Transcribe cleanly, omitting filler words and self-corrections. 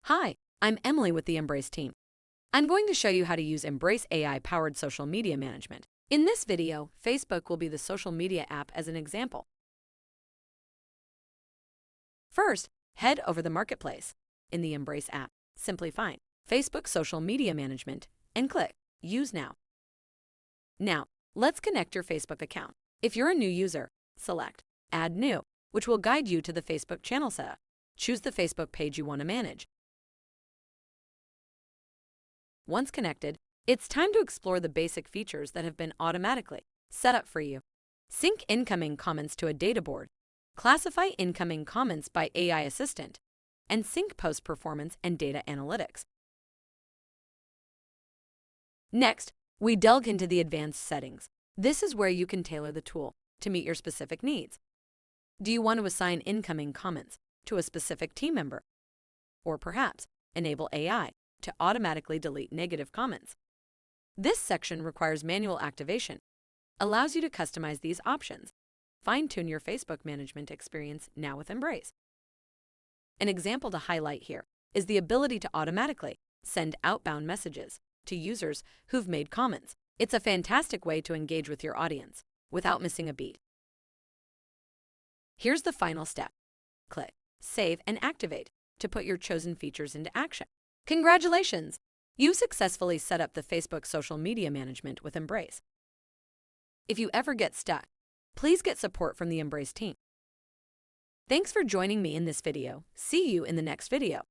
Hi, I'm Emily with the iMBrace team. I'm going to show you how to use iMBrace AI-powered social media management. In this video, Facebook will be the social media app as an example. First, head over the Marketplace. In the iMBrace app, simply find Facebook Social Media Management and click Use Now. Now, let's connect your Facebook account. If you're a new user, select Add New, which will guide you to the Facebook channel setup. Choose the Facebook page you want to manage. Once connected, it's time to explore the basic features that have been automatically set up for you. Sync incoming comments to a data board, classify incoming comments by AI assistant, and sync post performance and data analytics. Next, we delve into the advanced settings. This is where you can tailor the tool to meet your specific needs. Do you want to assign incoming comments to a specific team member? Or perhaps enable AI to automatically delete negative comments? This section requires manual activation, allows you to customize these options. Fine-tune your Facebook management experience now with iMBrace. An example to highlight here is the ability to automatically send outbound messages to users who've made comments. It's a fantastic way to engage with your audience without missing a beat. Here's the final step. Click Save and Activate to put your chosen features into action. Congratulations! You successfully set up the Facebook social media management with iMBrace. If you ever get stuck, please get support from the iMBrace team. Thanks for joining me in this video. See you in the next video.